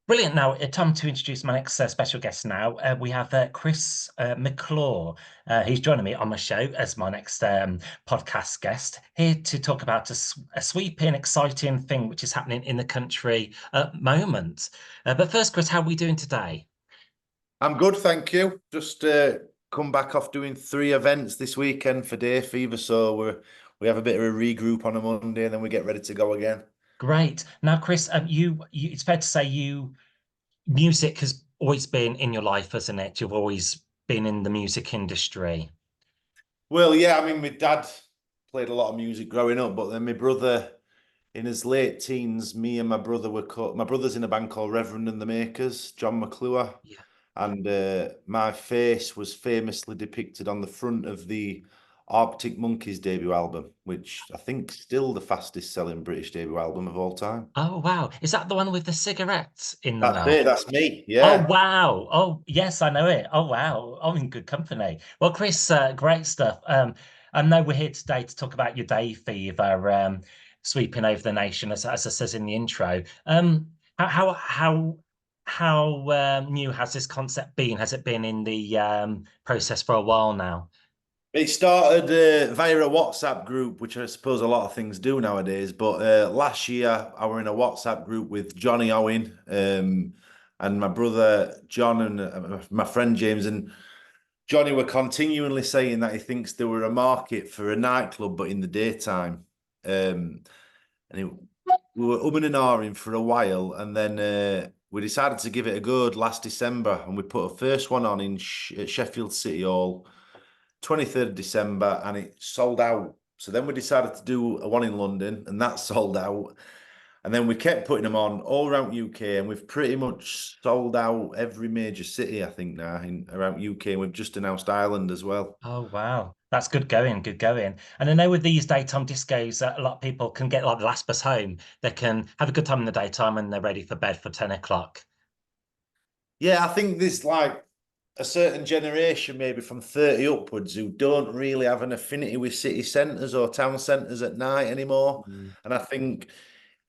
Brilliant. Now, time to introduce my next special guest now. We have Chris McClure. He's joining me on my show as my next podcast guest, here to talk about a sweeping, exciting thing which is happening in the country at the moment. But first, Chris, how are we doing today? I'm good, thank you. Just come back off doing 3 events this weekend for Day Fever, so we have a bit of a regroup on a Monday, and then we get ready to go again. Great. Now, Chris, it's fair to say music has always been in your life, hasn't it? You've always been in the music industry. Well, yeah, I mean, my dad played a lot of music growing up, but then my brother, in his late teens, me and my brother my brother's in a band called Reverend and the Makers, Jon McClure, Yeah. and my face was famously depicted on the front of the Arctic Monkeys debut album, which I think is still the fastest selling British debut album of all time. Oh, wow. Is that the one with the cigarettes in the That's mouth? it, that's me. Oh, Yeah. wow. Oh, yes, I know it. Oh, wow. I'm in good company. Well, Chris, great stuff. I know we're here today to talk about your day fever, sweeping over the nation, as it says in the intro. How new has this concept been? Has it been in the process for a while now? It started via a WhatsApp group, which I suppose a lot of things do nowadays. But last year, I were in a WhatsApp group with Jonny Owen, and my brother John, and my friend James. And Johnny were continually saying that he thinks there were a market for a nightclub, but in the daytime. We were umming and ahhing for a while, and then we decided to give it a go last December, and we put a first one on in at Sheffield City Hall, 23rd of December, and it sold out. So then we decided to do a one in London, and that sold out. And then we kept putting them on all around UK, and we've pretty much sold out every major city, I think, now in around UK. And we've just announced Ireland as well. Oh, wow. That's good going, good going. And I know with these daytime discos, a lot of people can get like the last bus home. They can have a good time in the daytime and they're ready for bed for 10 o'clock. Yeah, I think there's like a certain generation, maybe from 30 upwards, who don't really have an affinity with city centres or town centres at night anymore. Mm. And I think,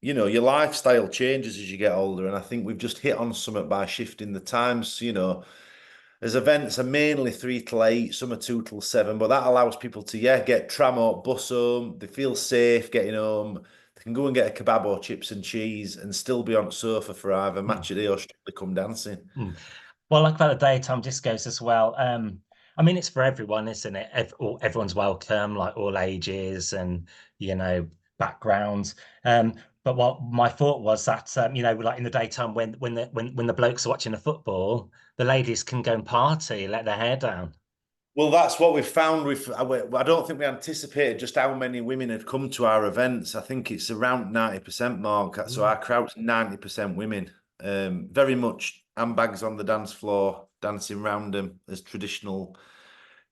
your lifestyle changes as you get older. And I think we've just hit on something by shifting the times. As events are mainly 3 till 8, some are 2 till 7, but that allows people to, yeah, get tram or bus home. They feel safe getting home. They can go and get a kebab or chips and cheese and still be on the sofa for either Mm. match a day or strictly come dancing. Mm. Well, like about the daytime discos as well. I mean, it's for everyone, isn't it? Everyone's welcome, like all ages and, you know, backgrounds. But what my thought was that, like in the daytime when the blokes are watching the football, the ladies can go and party, let their hair down. Well, that's what we found. I don't think we anticipated just how many women had come to our events. I think it's around 90% mark. So Mm. our crowd's 90% women. Very much handbags on the dance floor, dancing around them as traditional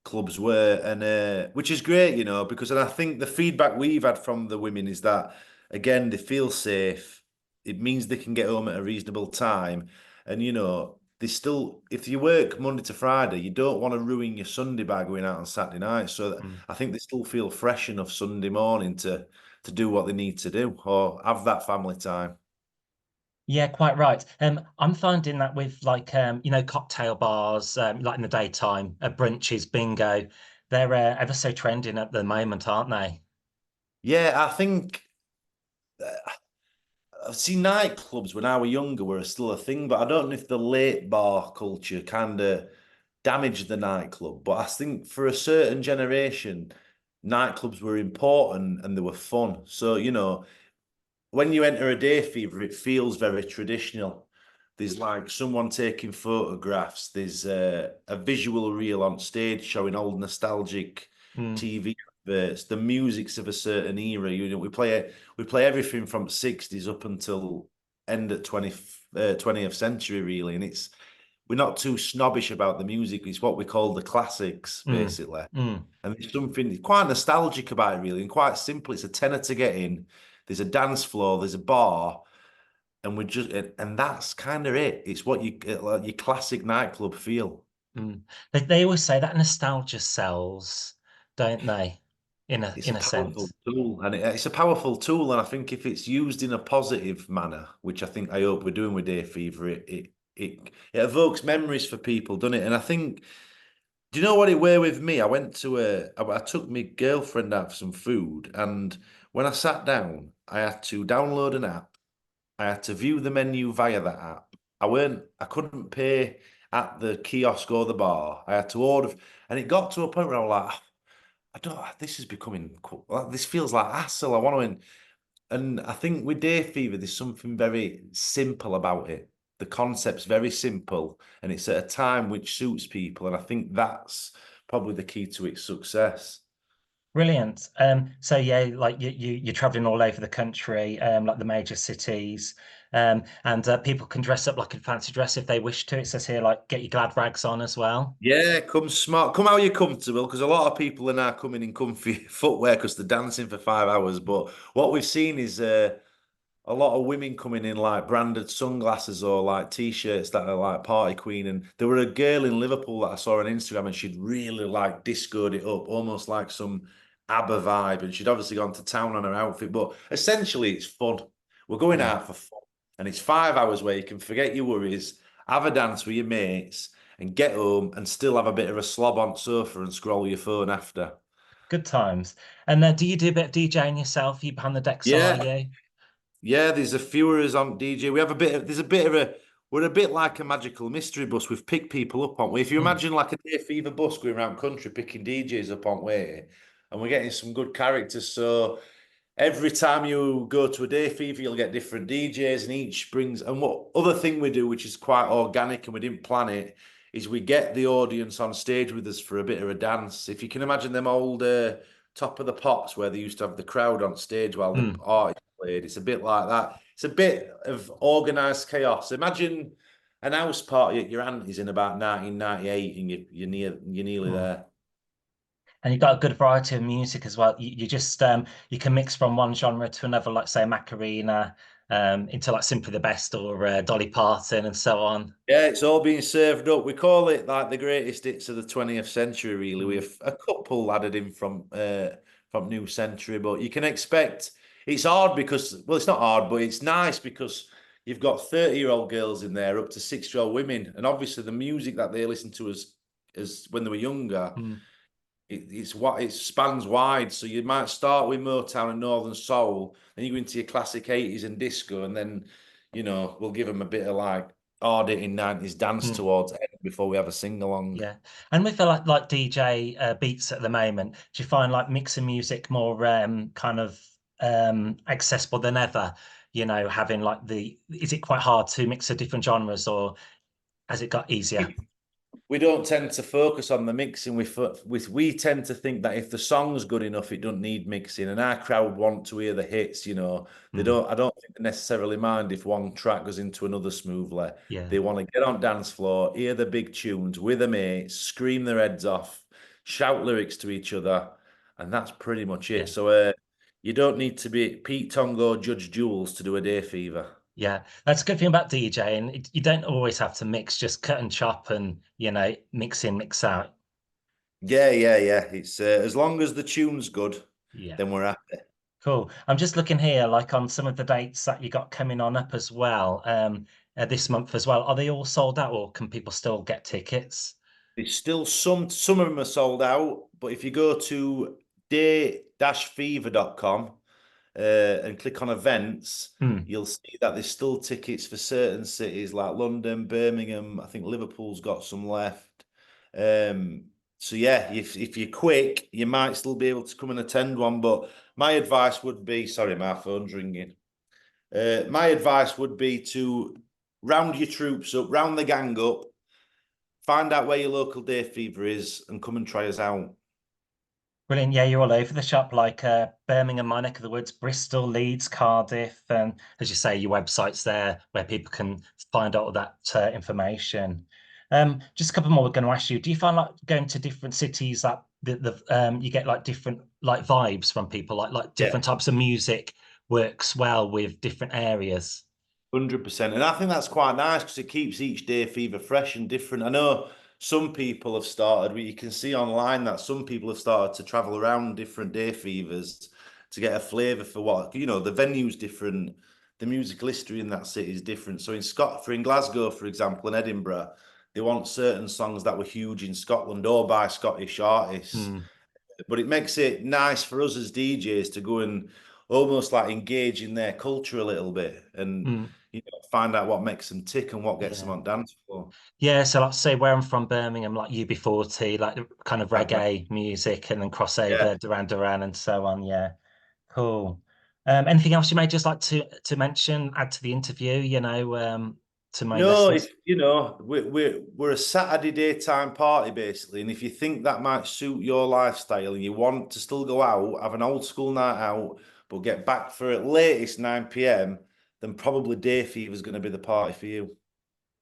clubs were, and which is great, because and I think the feedback we've had from the women is that again they feel safe. It means they can get home at a reasonable time, and they still, if you work Monday to Friday, you don't want to ruin your Sunday by going out on Saturday night. So Mm. I think they still feel fresh enough Sunday morning to do what they need to do or have that family time. Yeah, quite right. I'm finding that with like cocktail bars, like in the daytime, brunches, bingo, they're ever so trending at the moment, aren't they? Yeah, I think. I've seen nightclubs when I was younger were still a thing, but I don't know if the late bar culture kind of damaged the nightclub. But I think for a certain generation, nightclubs were important and they were fun. So, when you enter a day fever, it feels very traditional. There's like someone taking photographs. There's a visual reel on stage showing old nostalgic Mm. TV adverts. The music's of a certain era. We play everything from 60s up until end of 20th century, really. And we're not too snobbish about the music. It's what we call the classics, Mm. basically. Mm. And there's something quite nostalgic about it, really, and quite simple. It's a tenner to get in. There's a dance floor, there's a bar, and and that's kind of it. It's what like your classic nightclub feel. Mm. They always say that nostalgia sells, don't they? It's in a a powerful sense. tool, and it's a powerful tool. And I think if it's used in a positive manner, which I hope we're doing with Day Fever, it evokes memories for people, doesn't it? And I think, do you know what it were with me? I took my girlfriend out for some food, and when I sat down, I had to download an app. I had to view the menu via that app. I couldn't pay at the kiosk or the bar. I had to order, and it got to a point where I was like, I don't. This is becoming. This feels like hassle. I want to. And I think with Day Fever, there's something very simple about it. The concept's very simple, and it's at a time which suits people. And I think that's probably the key to its success. Brilliant. So yeah, like you're traveling all over the country, like the major cities, and people can dress up like in fancy dress if they wish to. It says here, like, get your glad rags on as well. Yeah, come smart. Come how you're comfortable, because a lot of people are now coming in comfy footwear because they're dancing for 5 hours. But what we've seen is a lot of women coming in like branded sunglasses or like t-shirts that are like party queen. And there were a girl in Liverpool that I saw on Instagram, and she'd really like discoed it up, almost like some ABBA vibe. And she'd obviously gone to town on her outfit, but essentially it's fun. We're going Yeah, out for fun, and it's 5 hours where you can forget your worries, have a dance with your mates, and get home and still have a bit of a slob on sofa and scroll your phone after. good times. And do you do a bit of DJing yourself? You behind the decks, are Yeah. you? Yeah, there's a few of us on DJ. We have a bit of, there's a bit of a, we're a bit like a magical mystery bus. We've picked people up on way. If you Mm, imagine like a Day Fever bus going around country picking DJs up on way, and we're getting some good characters. So every time you go to a Day Fever, you'll get different DJs, and each brings. And what other thing we do, which is quite organic and we didn't plan it, is we get the audience on stage with us for a bit of a dance. If you can imagine them old Top of the Pops where they used to have the crowd on stage while the mm, artist played, it's a bit like that. It's a bit of organised chaos. Imagine an house party at your auntie's in about 1998, and you're nearly mm. there. And you've got a good variety of music as well. You just you can mix from one genre to another, like say Macarena, into like Simply the Best or Dolly Parton and so on. Yeah, it's all being served up. We call it like the greatest hits of the 20th century, really. We Mm, have a couple added in from New Century, but you can expect it's hard because, well, it's not hard, but it's nice because you've got 30-year-old girls in there up to 6-year-old women. And obviously the music that they listen to as when they were younger, mm. it's what it spans wide. So you might start with Motown and Northern Soul, then you go into your classic 80s and disco, and then we'll give them a bit of like hard hitting 90s dance Mm. towards end before we have a sing along. Yeah, and with the like DJ beats at the moment, do you find like mixing music more kind of accessible than ever? You know, having like is it quite hard to mix the different genres, or has it got easier? We don't tend to focus on the mixing. We tend to think that if the song's good enough, it doesn't need mixing. And our crowd want to hear the hits. They Mm, don't. I don't think they necessarily mind if one track goes into another smoothly. yeah, They want to get on dance floor, hear the big tunes with their mates, scream their heads off, shout lyrics to each other, and that's pretty much yeah. it. So you don't need to be Pete Tong or Judge Jules to do a Day Fever. Yeah, that's a good thing about DJing. You don't always have to mix, just cut and chop and, mix in, mix out. Yeah, yeah, yeah. It's as long as the tune's good, Yeah, then we're happy. cool. I'm just looking here, like on some of the dates that you got coming on up as well, this month as well. Are they all sold out or can people still get tickets? There's still some of them are sold out, but if you go to day-fever.com and click on events, Hmm. you'll see that there's still tickets for certain cities like London, Birmingham. I think Liverpool's got some left. Um, so yeah, if you're quick, you might still be able to come and attend one. But my advice would be, sorry, my phone's ringing. My advice would be to round your troops up, round the gang up, find out where your local Day Fever is, and come and try us out. Brilliant. Yeah, you're all over the shop, like Birmingham, my neck of the woods, Bristol, Leeds, Cardiff, and as you say, your website's there where people can find out all that information. Just a couple more we're going to ask you. Do you find like going to different cities that you get like different like vibes from people, like Yeah. different types of music works well with different areas? 100%. And I think that's quite nice because it keeps each Day Fever fresh and different. I know some people have started, you can see online that some people have started to travel around different day fevers to get a flavour for what, you know, the venue's different, the musical history in that city is different. So in Glasgow, for example, in Edinburgh, they want certain songs that were huge in Scotland or by Scottish artists. Mm, But it makes it nice for us as DJs to go and almost like engage in their culture a little bit and mm, you know, find out what makes them tick and what gets them yeah. on dance floor. Yeah, so like say where I'm from, Birmingham, like UB40, like the kind of Right, right. reggae music and then Yeah. crossover, Duran Duran and so on. Yeah, cool. Anything else you may just like to mention, add to the interview, to my No, listeners? if you know, we're a Saturday daytime party basically, and if you think that might suit your lifestyle and you want to still go out, have an old school night out, but get back for at latest 9 p.m., then probably Day Fever is going to be the party for you.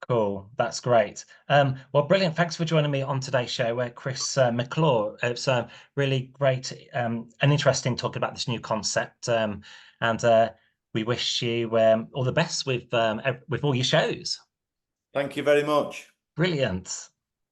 Cool, that's great. Well, brilliant. Thanks for joining me on today's show, Chris McClure. It's really great and interesting talking about this new concept. And we wish you all the best with all your shows. Thank you very much. Brilliant.